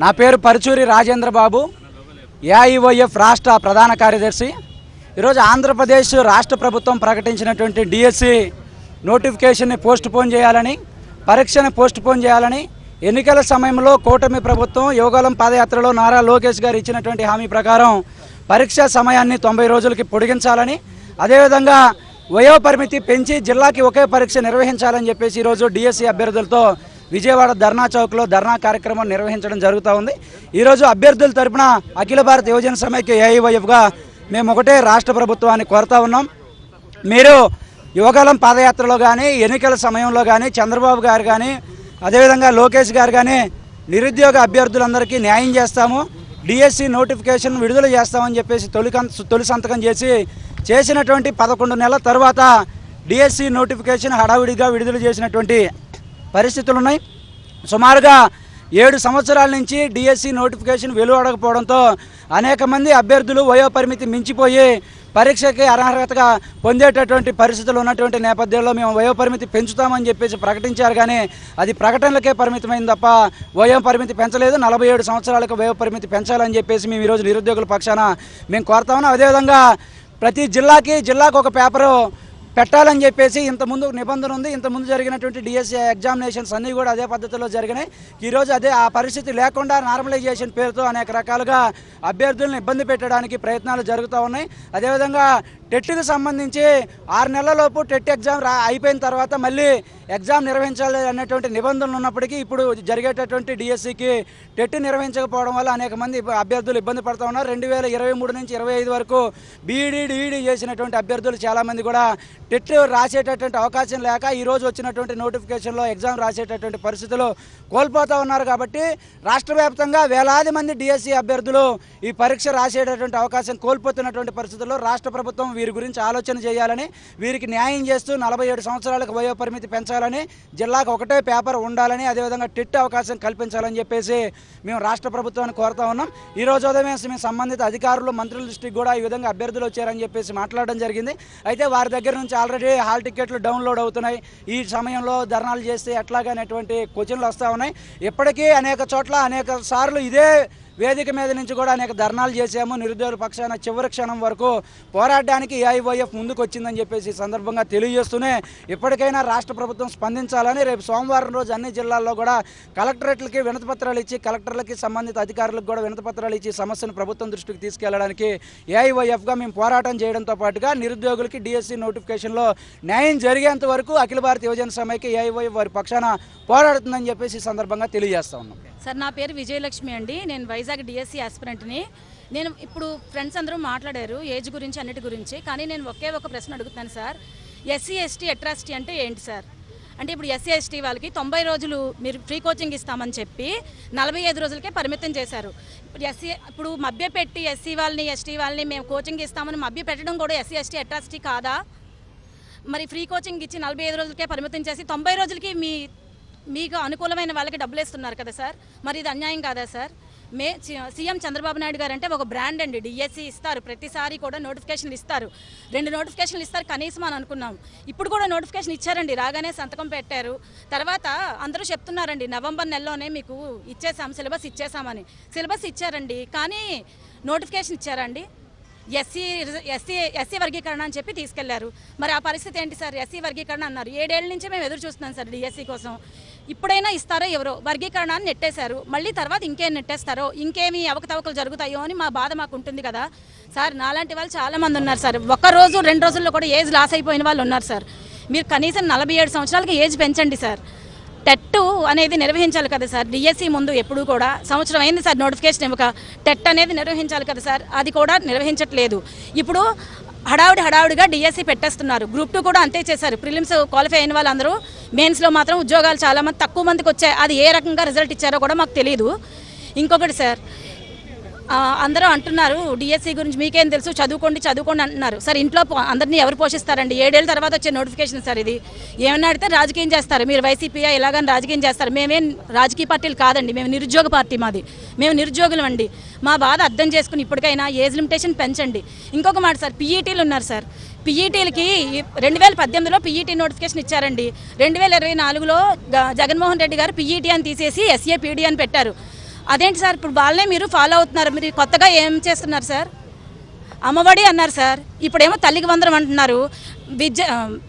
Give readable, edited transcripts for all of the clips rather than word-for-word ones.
నా పేరు పరుచూరి రాజేంద్ర బాబు, ఏఐవైఎఫ్ రాష్ట్ర ప్రధాన కార్యదర్శి. ఈరోజు ఆంధ్రప్రదేశ్ రాష్ట్ర ప్రభుత్వం ప్రకటించినటువంటి డిఎస్సి నోటిఫికేషన్ని పోస్ట్పోన్ చేయాలని, పరీక్షను పోస్ట్పోన్ చేయాలని ఎన్నికల సమయంలో కూటమి ప్రభుత్వం యోగాలం పాదయాత్రలో నారా లోకేష్ గారు ఇచ్చినటువంటి హామీ ప్రకారం పరీక్షా సమయాన్ని 90 రోజులకి పొడిగించాలని, అదేవిధంగా వయోపరిమితి పెంచి జిల్లాకి ఒకే పరీక్ష నిర్వహించాలని చెప్పేసి ఈరోజు డిఎస్సి అభ్యర్థులతో విజయవాడ ధర్నా చౌక్లో ధర్నా కార్యక్రమం నిర్వహించడం జరుగుతూ ఉంది. ఈరోజు అభ్యర్థుల తరపున అఖిల భారత యువజన సమైక్య ఏఐవైఎఫ్గా మేము ఒకటే రాష్ట్ర ప్రభుత్వాన్ని కోరుతా ఉన్నాం. మీరు యోగాలం పాదయాత్రలో కానీ ఎన్నికల సమయంలో కానీ చంద్రబాబు గారు కానీ అదేవిధంగా లోకేష్ గారు కానీ నిరుద్యోగ అభ్యర్థులందరికీ న్యాయం చేస్తాము, డిఎస్సి నోటిఫికేషన్ విడుదల చేస్తామని చెప్పేసి తొలి సంతకం చేసినటువంటి 11 నెలల తర్వాత డిఎస్సి నోటిఫికేషన్ హడావిడిగా విడుదల చేసినటువంటి పరిస్థితులు ఉన్నాయి. సుమారుగా 7 సంవత్సరాల నుంచి డిఎస్సి నోటిఫికేషన్ వెలువడకపోవడంతో అనేక మంది అభ్యర్థులు వయోపరిమితి మించిపోయి పరీక్షకి అర్హతగా పొందేటటువంటి పరిస్థితులు ఉన్నటువంటి నేపథ్యంలో మేము వయోపరిమితి పెంచుతామని చెప్పేసి ప్రకటించారు, కానీ అది ప్రకటనలకే పరిమితమైంది తప్ప వయోపరిమితి పెంచలేదు. 47 సంవత్సరాలకు వయోపరిమితి పెంచాలని చెప్పేసి మేము ఈరోజు నిరుద్యోగుల పక్షాన మేము కోరుతా ఉన్నాం. అదేవిధంగా ప్రతి జిల్లాకు ఒక పేపరు పెట్టాలని చెప్పేసి ఇంతకుముందు నిబంధన ఉంది. ఇంతకుముందు జరిగినటువంటి డిఎస్సి ఎగ్జామినేషన్స్ అన్నీ కూడా అదే పద్ధతిలో జరిగినాయి. ఈరోజు ఆ పరిస్థితి లేకుండా నార్మలైజేషన్ పేరుతో అనేక రకాలుగా అభ్యర్థులను ఇబ్బంది పెట్టడానికి ప్రయత్నాలు జరుగుతూ ఉన్నాయి. అదేవిధంగా టెట్కి సంబంధించి 6 నెలలలోపు టెట్ ఎగ్జామ్ అయిపోయిన తర్వాత మళ్ళీ ఎగ్జామ్ నిర్వహించాలి అనేటువంటి నిబంధనలు ఉన్నప్పటికీ ఇప్పుడు జరిగేటటువంటి డిఎస్సికి టెట్ నిర్వహించకపోవడం వల్ల అనేక మంది అభ్యర్థులు ఇబ్బంది పడుతూ ఉన్నారు. 2023 నుంచి 25 వరకు బీఈడీ డిఈడీ చేసినటువంటి అభ్యర్థులు చాలామంది కూడా టెట్ రాసేటటువంటి అవకాశం లేక ఈరోజు వచ్చినటువంటి నోటిఫికేషన్లో ఎగ్జామ్ రాసేటటువంటి పరిస్థితులు కోల్పోతూ ఉన్నారు. కాబట్టి రాష్ట్ర వ్యాప్తంగా వేలాది మంది డిఎస్సి అభ్యర్థులు ఈ పరీక్ష రాసేటటువంటి అవకాశం కోల్పోతున్నటువంటి పరిస్థితుల్లో రాష్ట్ర ప్రభుత్వం వీరి గురించి ఆలోచన చేయాలని, వీరికి న్యాయం చేస్తూ 47 సంవత్సరాలకు వయోపరిమితి పెంచాలని, జిల్లాకు ఒకటే పేపర్ ఉండాలని, అదేవిధంగా టెట్ అవకాశం కల్పించాలని చెప్పేసి మేము రాష్ట్ర ప్రభుత్వాన్ని కోరుతా ఉన్నాం. ఈరోజు ఉదయం మేము సంబంధిత అధికారులు మంత్రుల దృష్టికి కూడా ఈ విధంగా అభ్యర్థులు వచ్చారని చెప్పేసి మాట్లాడడం జరిగింది. అయితే వారి దగ్గర నుంచి ఆల్రెడీ హాల్ టికెట్లు డౌన్లోడ్ అవుతున్నాయి. ఈ సమయంలో ధర్నాలు చేస్తే ఎట్లాగనేటువంటి క్వశ్చన్లు వస్తూ ఉన్నాయి. ఇప్పటికీ అనేక చోట్ల అనేక సార్లు ఇదే వేదిక మీద నుంచి కూడా అనేక ధర్నాలు చేశాము. నిరుద్యోగుల పక్షాన చివరి క్షణం వరకు పోరాడడానికి ఏఐవైఎఫ్ ముందుకు వచ్చిందని చెప్పేసి సందర్భంగా తెలియజేస్తూనే ఇప్పటికైనా రాష్ట్ర ప్రభుత్వం స్పందించాలని రేపు సోమవారం రోజు అన్ని జిల్లాల్లో కూడా కలెక్టరేట్లకి వినతిపత్రాలు ఇచ్చి, కలెక్టర్లకి సంబంధిత అధికారులకు కూడా వినతిపత్రాలు ఇచ్చి సమస్యను ప్రభుత్వం దృష్టికి తీసుకెళ్లడానికి ఏఐవైఎఫ్గా మేము పోరాటం చేయడంతో పాటుగా నిరుద్యోగులకి డిఎస్సి నోటిఫికేషన్లో న్యాయం జరిగేంత వరకు అఖిల భారత యువజన సమైక్య ఏఐవైఎఫ్ వారి పక్షాన పోరాడుతుందని చెప్పేసి సందర్భంగా తెలియజేస్తా ఉన్నాం. సార్, నా పేరు విజయలక్ష్మి అండి. నేను వైజాగ్ డిఎస్సి ఆస్పిరెంట్ని. నేను ఇప్పుడు ఫ్రెండ్స్ అందరూ మాట్లాడారు ఏజ్ గురించి, అన్నిటి గురించి. కానీ నేను ఒకే ఒక ప్రశ్న అడుగుతున్నాను సార్. ఎస్సీ ఎస్టీ అట్రాసిటీ అంటే ఏంటి సార్? అంటే ఇప్పుడు ఎస్సీ ఎస్టీ వాళ్ళకి 90 రోజులు మీరు ఫ్రీ కోచింగ్ ఇస్తామని చెప్పి 45 రోజులకే పరిమితం చేశారు. ఇప్పుడు మభ్యపెట్టి ఎస్సీ వాళ్ళని ఎస్టీ వాళ్ళని మేము కోచింగ్ ఇస్తామని మభ్యపెట్టడం కూడా ఎస్సీ ఎస్టీ అట్రాసిటీ కాదా? మరి ఫ్రీ కోచింగ్ ఇచ్చి 45 రోజులకే పరిమితం చేసి 90 రోజులకి మీకు అనుకూలమైన వాళ్ళకి డబ్బులు ఇస్తున్నారు కదా సార్. మరి ఇది అన్యాయం కాదా సార్? సీఎం చంద్రబాబు నాయుడు గారు అంటే ఒక బ్రాండ్ అండి. డిఎస్సి ఇస్తారు, ప్రతిసారి కూడా నోటిఫికేషన్లు ఇస్తారు, 2 నోటిఫికేషన్లు ఇస్తారు కనీసం అని అనుకున్నాం. ఇప్పుడు కూడా నోటిఫికేషన్ ఇచ్చారండి, రాగానే సంతకం పెట్టారు. తర్వాత అందరూ చెప్తున్నారండి నవంబర్ నెలలోనే మీకు ఇచ్చేసాం, సిలబస్ ఇచ్చేసామని. సిలబస్ ఇచ్చారండి, కానీ నోటిఫికేషన్ ఇచ్చారండి? ఎస్సీ వర్గీకరణ అని చెప్పి తీసుకెళ్లారు. మరి ఆ పరిస్థితి ఏంటి సార్? ఎస్సీ వర్గీకరణ అన్నారు. 7 ఏళ్ల నుంచి మేము ఎదురు చూస్తున్నాం సార్ డిఎస్సి కోసం. ఇప్పుడైనా ఇస్తారో ఎవరో? వర్గీకరణ అని నెట్టేశారు, మళ్ళీ తర్వాత ఇంకేం నెట్టేస్తారో, ఇంకేమి అవకతవకలు జరుగుతాయో అని మా బాధ మాకు ఉంటుంది కదా సార్. నాలాంటి వాళ్ళు చాలామంది ఉన్నారు సార్. 1 రోజు 2 రోజుల్లో కూడా ఏజ్ లాస్ అయిపోయిన వాళ్ళు ఉన్నారు సార్. మీరు కనీసం 47 సంవత్సరాలకి ఏజ్ పెంచండి సార్. టెట్ అనేది నిర్వహించాలి కదా సార్. డిఎస్సి ముందు ఎప్పుడు కూడా సంవత్సరం అయింది సార్ నోటిఫికేషన్ ఇవ్వక. టెట్ అనేది నిర్వహించాలి కదా సార్, అది కూడా నిర్వహించట్లేదు. ఇప్పుడు హడావుడిగా డిఎస్సి పెట్టేస్తున్నారు. గ్రూప్ 2 కూడా అంతే చేశారు. ప్రిలిమ్స్ క్వాలిఫై అయిన వాళ్ళందరూ మెయిన్స్లో మాత్రం ఉద్యోగాలు చాలామంది తక్కువ మందికి వచ్చాయి. అది ఏ రకంగా రిజల్ట్ ఇచ్చారో కూడా మాకు తెలియదు. ఇంకొకటి సార్, అందరూ అంటున్నారు డిఎస్సి గురించి మీకేం తెలుసు, చదువుకోండి అంటున్నారు సార్. ఇంట్లో అందరినీ ఎవరు పోషిస్తారండి? 7 ఏళ్ళ తర్వాత వచ్చే నోటిఫికేషన్ సార్ ఇది. ఏమన్నా అడిగితే రాజకీయం చేస్తారు, మీరు వైసీపీయా ఇలాగని రాజకీయం చేస్తారు. మేమేం రాజకీయ పార్టీలు కాదండి, మేము నిరుద్యోగ పార్టీ మాది. మేము నిరుద్యోగులం అండి. మా బాధ అర్థం చేసుకుని ఇప్పటికైనా ఏజ్ లిమిటేషన్ పెంచండి. ఇంకొక మాట సార్, పీఈటీలు ఉన్నారు సార్. పీఈటీలకి 2018లో పీఈటీ నోటిఫికేషన్ ఇచ్చారండి. 2024లో జగన్మోహన్ రెడ్డి గారు పీఈటీ అని తీసేసి ఎస్ఏపీడీ అని పెట్టారు. అదేంటి సార్ ఇప్పుడు వాళ్ళనే మీరు ఫాలో అవుతున్నారు, మీరు కొత్తగా ఏం చేస్తున్నారు సార్? అమ్మఒడి అన్నారు సార్, ఇప్పుడేమో తల్లికి వందనం అంటున్నారు.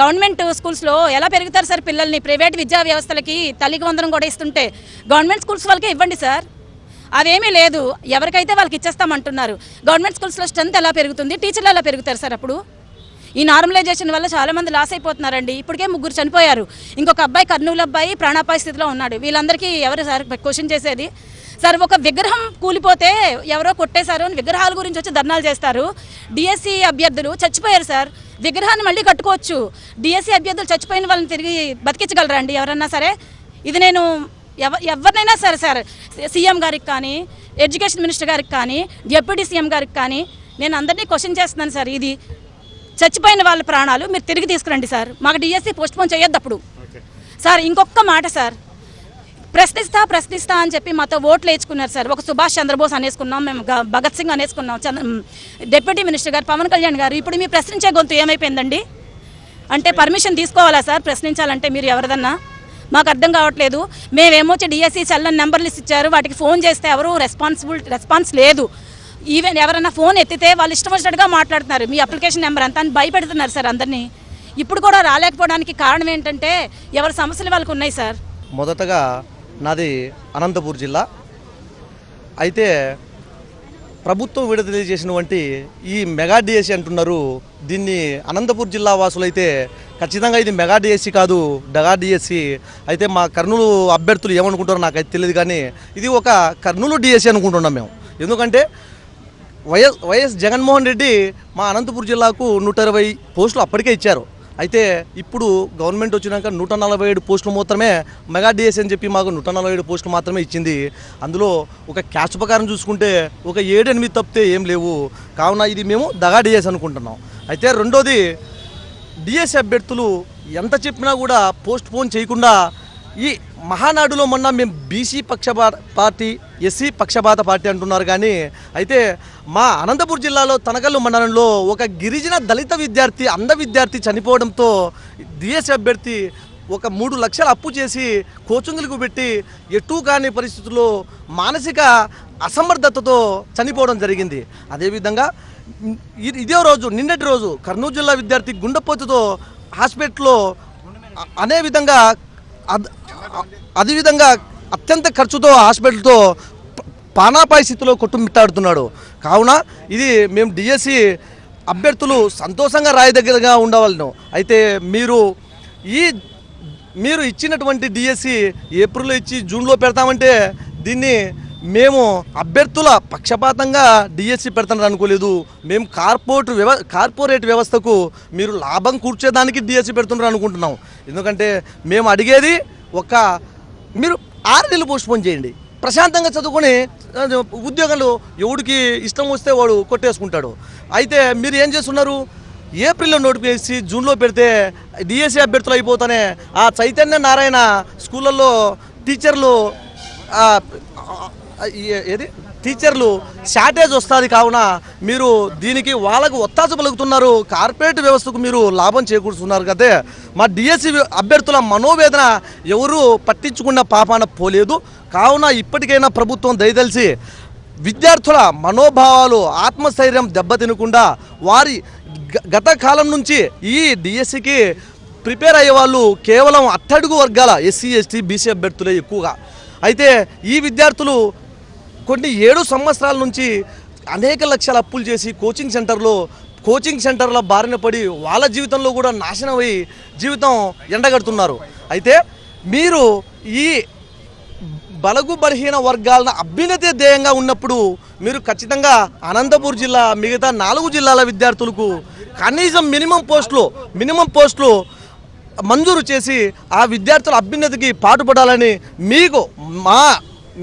గవర్నమెంట్ స్కూల్స్లో ఎలా పెరుగుతారు సార్ పిల్లల్ని? ప్రైవేట్ విద్యా వ్యవస్థలకి తల్లికి వందనం కూడా ఇస్తుంటే గవర్నమెంట్ స్కూల్స్ వాళ్ళకే ఇవ్వండి సార్. అవేమీ లేదు, ఎవరికైతే వాళ్ళకి ఇచ్చేస్తామంటున్నారు. గవర్నమెంట్ స్కూల్స్లో స్ట్రెంత్ ఎలా పెరుగుతుంది, టీచర్లు ఎలా పెరుగుతారు సార్? అప్పుడు ఈ నార్మలైజేషన్ వల్ల చాలామంది లాస్ అయిపోతున్నారండి. ఇప్పటికే 3 చనిపోయారు, ఇంకొక అబ్బాయి కర్నూలు అబ్బాయి ప్రాణాపాయ స్థితిలో ఉన్నాడు. వీళ్ళందరికీ ఎవరు సార్ క్వశ్చన్ చేసేది? సార్ ఒక విగ్రహం కూలిపోతే ఎవరో కొట్టేశారు అని విగ్రహాల గురించి వచ్చి ధర్నాలు చేస్తారు. డిఎస్సి అభ్యర్థులు చచ్చిపోయారు సార్, విగ్రహాన్ని మళ్ళీ కట్టుకోవచ్చు. డిఎస్సి అభ్యర్థులు చచ్చిపోయిన వాళ్ళని తిరిగి బతికించగలరా అండి ఎవరన్నా సరే? ఇది నేను ఎవరినైనా సరే సార్, సీఎం గారికి కానీ, ఎడ్యుకేషన్ మినిస్టర్ గారికి కానీ, డిప్యూటీ సీఎం గారికి కానీ నేను అందరినీ క్వశ్చన్ చేస్తున్నాను సార్. ఇది చచ్చిపోయిన వాళ్ళ ప్రాణాలు మీరు తిరిగి తీసుకురండి సార్, మాకు డిఎస్సి పోస్ట్పోన్ చేయొద్దు. అప్పుడు సార్ ఇంకొక మాట సార్, ప్రశ్నిస్తా అని చెప్పి మాతో ఓట్లు వేసుకున్నారు సార్. ఒక సుభాష్ చంద్రబోస్ అనేసుకున్నాం, మేము భగత్ సింగ్ అనేసుకున్నాం, డిప్యూటీ మినిస్టర్ గారు పవన్ కళ్యాణ్ గారు. ఇప్పుడు మీ ప్రశ్నించే గొంతు ఏమైపోయిందండి? అంటే పర్మిషన్ తీసుకోవాలా సార్ ప్రశ్నించాలంటే మీరు ఎవరిదన్నా? మాకు అర్థం కావట్లేదు. మేమేమో డిఎస్సి చల్లని నెంబర్లు ఇచ్చారు, వాటికి ఫోన్ చేస్తే ఎవరు రెస్పాన్స్ లేదు. ఈవెన్ ఎవరైనా ఫోన్ ఎత్తితే వాళ్ళు ఇష్టం వచ్చినట్టుగా మాట్లాడుతున్నారు, మీ అప్లికేషన్ నెంబర్ అంతా అని భయపెడుతున్నారు సార్ అందరినీ. ఇప్పుడు కూడా రాలేకపోవడానికి కారణం ఏంటంటే ఎవరి సమస్యలు వాళ్ళకు ఉన్నాయి సార్. మొదటగా నాది అనంతపూర్ జిల్లా. అయితే ప్రభుత్వం విడుదల చేసినటువంటి ఈ మెగా డిఎస్సి అంటున్నారు. దీన్ని అనంతపూర్ జిల్లా వాసులైతే ఖచ్చితంగా ఇది మెగా డిఎస్సి కాదు, డగా డిఎస్సి. అయితే మా కర్నూలు అభ్యర్థులు ఏమనుకుంటారో నాకైతే తెలియదు, కానీ ఇది ఒక కర్నూలు డిఎస్సి అనుకుంటున్నాం మేము. ఎందుకంటే వైఎస్ జగన్మోహన్ రెడ్డి మా అనంతపూర్ జిల్లాకు 120 పోస్టులు అప్పటికే ఇచ్చారు. అయితే ఇప్పుడు గవర్నమెంట్ వచ్చినాక 147 పోస్టులు మాత్రమే మెగా డిఎస్సి అని చెప్పి మాకు 147 పోస్టులు మాత్రమే ఇచ్చింది. అందులో ఒక క్యాస్ట్ ప్రకారం చూసుకుంటే ఒక 7-8 తప్పితే ఏం లేవు. కావున ఇది మేము దగా డిఎస్సి అనుకుంటున్నాం. అయితే రెండోది, డిఎస్సి అభ్యర్థులు ఎంత చెప్పినా కూడా పోస్ట్ పోన్ చేయకుండా ఈ మహానాడులో మొన్న మేము బీసీ పక్షపాత పార్టీ, ఎస్సీ పక్షపాత పార్టీ అంటున్నారు. కానీ అయితే మా అనంతపూర్ జిల్లాలో తనకల్లు మండలంలో ఒక గిరిజన దళిత విద్యార్థి, అంధ విద్యార్థి చనిపోవడంతో డిఎస్సి అభ్యర్థి ఒక 3 లక్షలు అప్పు చేసి కోచింగ్లకు పెట్టి ఎటూ కాని పరిస్థితుల్లో మానసిక అసమర్థతతో చనిపోవడం జరిగింది. అదేవిధంగా నిన్నటి రోజు కర్నూలు జిల్లా విద్యార్థి గుండెపోతుతో హాస్పిటల్లో అదేవిధంగా అత్యంత ఖర్చుతో హాస్పిటల్తో ప్రాణాపాయ స్థితిలో కొట్టుమిట్టాడుతున్నాడు. కావున ఇది మేము డిఎస్సి అభ్యర్థులు సంతోషంగా రాయదగ్గరగా ఉండవాలను. అయితే మీరు ఇచ్చినటువంటి డిఎస్సి ఏప్రిల్లో ఇచ్చి జూన్లో పెడతామంటే దీన్ని మేము అభ్యర్థుల పక్షపాతంగా డిఎస్సి పెడతానని అనుకోలేదు. మేము కార్పొరేట్ వ్యవస్థకు మీరు లాభం కూర్చేదానికి డిఎస్సి పెడుతున్నారు అనుకుంటున్నాం. ఎందుకంటే మేము అడిగేది మీరు 6 నెలలు పోస్ట్పోన్ చేయండి, ప్రశాంతంగా చదువుకొని ఉద్యోగాలు ఎవడికి ఇష్టం వస్తే వాడు కొట్టేసుకుంటాడు. అయితే మీరు ఏం చేస్తున్నారు? ఏప్రిల్లో నోటిఫికేషన్ జూన్లో పెడితే డిఎస్సి అభ్యర్థులు అయిపోతానే ఆ చైతన్య నారాయణ స్కూళ్ళల్లో టీచర్లు షార్టేజ్ వస్తుంది. కావున మీరు దీనికి వాళ్ళకు ఒత్తాస పలుకుతున్నారు, కార్పొరేట్ వ్యవస్థకు మీరు లాభం చేకూరుస్తున్నారు కదా. మా డిఎస్సి అభ్యర్థుల మనోవేదన ఎవరు పట్టించుకున్న పాపాన పోలేదు. కావున ఇప్పటికైనా ప్రభుత్వం దయదలిచి విద్యార్థుల మనోభావాలు, ఆత్మస్థైర్యం దెబ్బతినకుండా వారి గత కాలం నుంచి ఈ డిఎస్సికి ప్రిపేర్ అయ్యే వాళ్ళు కేవలం అట్టడుగు వర్గాల ఎస్సీ, ఎస్టీ, బీసీ అభ్యర్థులే ఎక్కువగా. అయితే ఈ విద్యార్థులు కొన్ని 7 సంవత్సరాల నుంచి అనేక లక్షల అప్పులు చేసి కోచింగ్ సెంటర్ల బారిన పడి వాళ్ళ జీవితంలో కూడా నాశనమై జీవితం ఎండగడుతున్నారు. అయితే మీరు ఈ బలగు బలహీన వర్గాల అభ్యున్నతి ధ్యేయంగా ఉన్నప్పుడు మీరు ఖచ్చితంగా అనంతపూర్ జిల్లా మిగతా 4 జిల్లాల విద్యార్థులకు కనీసం మినిమం పోస్టులు మంజూరు చేసి ఆ విద్యార్థుల అభ్యున్నతికి పాటుపడాలని మీకు మా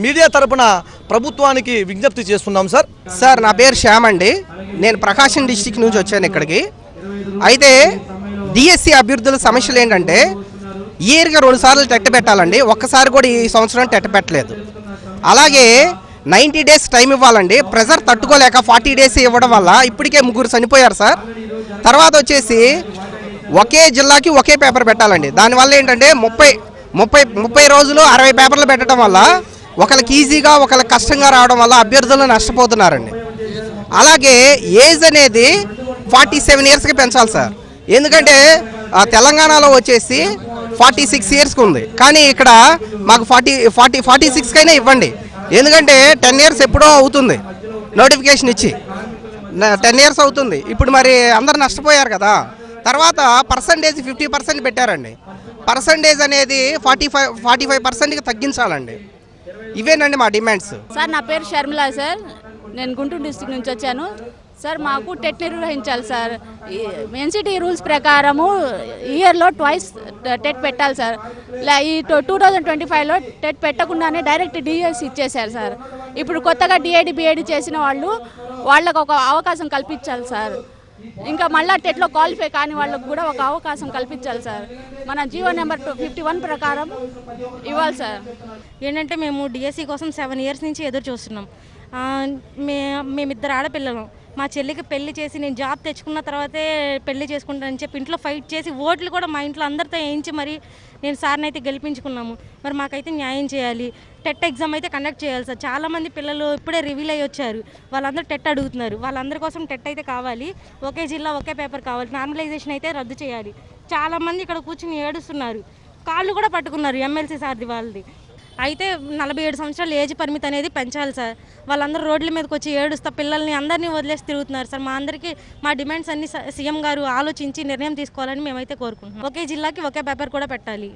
మీడియా తరపున ప్రభుత్వానికి విజ్ఞప్తి చేస్తున్నాం సార్. నా పేరు శ్యామ్ అండి, నేను ప్రకాశం డిస్టిక్ నుంచి వచ్చాను ఇక్కడికి. అయితే డిఎస్సి అభ్యర్థుల సమస్యలు ఏంటంటే ఇయర్గా 2 సార్లు టెట్ పెట్టాలండి, ఒక్కసారి కూడా ఈ సంవత్సరం టెట్ పెట్టలేదు. అలాగే 90 డేస్ టైం ఇవ్వాలండి, ప్రెజర్ తట్టుకోలేక 40 డేస్ ఇవ్వడం వల్ల ఇప్పటికే 3 చనిపోయారు సార్. తర్వాత వచ్చేసి ఒకే జిల్లాకి ఒకే పేపర్ పెట్టాలండి. దానివల్ల ఏంటంటే 30 రోజులు 60 పేపర్లు పెట్టడం వల్ల ఒకరికి ఈజీగా ఒకరికి కష్టంగా రావడం వల్ల అభ్యర్థులు నష్టపోతున్నారండి. అలాగే ఏజ్ అనేది 47 ఇయర్స్కి పెంచాలి సార్. ఎందుకంటే తెలంగాణలో వచ్చేసి 46 ఇయర్స్కి ఉంది, కానీ ఇక్కడ మాకు 46కైనా ఇవ్వండి. ఎందుకంటే 10 ఇయర్స్ ఎప్పుడో అవుతుంది నోటిఫికేషన్ ఇచ్చి, 10 ఇయర్స్ అవుతుంది. ఇప్పుడు మరి అందరు నష్టపోయారు కదా. తర్వాత పర్సంటేజ్ 50% పెట్టారండి. పర్సంటేజ్ అనేది 45%కి తగ్గించాలండి. ఇవేనండి మా డిమాండ్స్. సార్ నా పేరు షర్మిల సార్, నేను గుంటూరు డిస్ట్రిక్ట్ నుంచి వచ్చాను సార్. మాకు టెట్ నిర్వహించాలి సార్. ఎన్సిటీ రూల్స్ ప్రకారము ఇయర్లో ట్వైస్ టెట్ పెట్టాలి సార్. ఈ 2025లో టెట్ పెట్టకుండానే డైరెక్ట్ డిఎస్ ఇచ్చేశారు సార్. ఇప్పుడు కొత్తగా డిఏడి బిఏడి చేసిన వాళ్ళకు ఒక అవకాశం కల్పించాలి సార్. ఇంకా మళ్ళీ టెట్లో క్వాలిఫై కాని వాళ్ళకు కూడా ఒక అవకాశం కల్పించాలి సార్. మన జీవో నెంబర్ 51 ప్రకారం ఇవ్వాలి సార్. ఏంటంటే మేము డిఎస్సి కోసం 7 ఇయర్స్ నుంచి ఎదురు చూస్తున్నాం. మేమిద్దరు ఆడపిల్లలం. మా చెల్లికి పెళ్లి చేసి నేను జాబ్ తెచ్చుకున్న తర్వాతే పెళ్లి చేసుకుంటానని చెప్పి ఇంట్లో ఫైట్ చేసి ఓట్లు కూడా మా ఇంట్లో అందరితో వేయించి మరి నేను సార్ని అయితే గెలిపించుకున్నాము. మరి మాకైతే న్యాయం చేయాలి. టెట్ ఎగ్జామ్ అయితే కండక్ట్ చేయాలి సార్. చాలామంది పిల్లలు ఇప్పుడే రివీల్ అయ్యి వచ్చారు, వాళ్ళందరూ టెట్ అడుగుతున్నారు. వాళ్ళందరి కోసం టెట్ అయితే కావాలి. ఒకే జిల్లా ఒకే పేపర్ కావాలి. నార్మలైజేషన్ అయితే రద్దు చేయాలి. చాలామంది ఇక్కడ కూర్చుని ఏడుస్తున్నారు, కాళ్ళు కూడా పట్టుకున్నారు ఎమ్మెల్సీ సార్ది వాళ్ళది. అయితే 47 సంవత్సరాల ఏజ్ పరిమితి అనేది పెంచాలి సార్. వాళ్ళందరూ రోడ్ల మీదకి వచ్చి ఏడుస్తా పిల్లల్ని అందరినీ వదిలేసి తిరుగుతున్నారు సార్. మా డిమాండ్స్ అన్ని సీఎం గారు ఆలోచించి నిర్ణయం తీసుకోవాలని మేమైతే కోరుకుంటున్నాం. ఒకే జిల్లాకి ఒకే పేపర్ కూడా పెట్టాలి.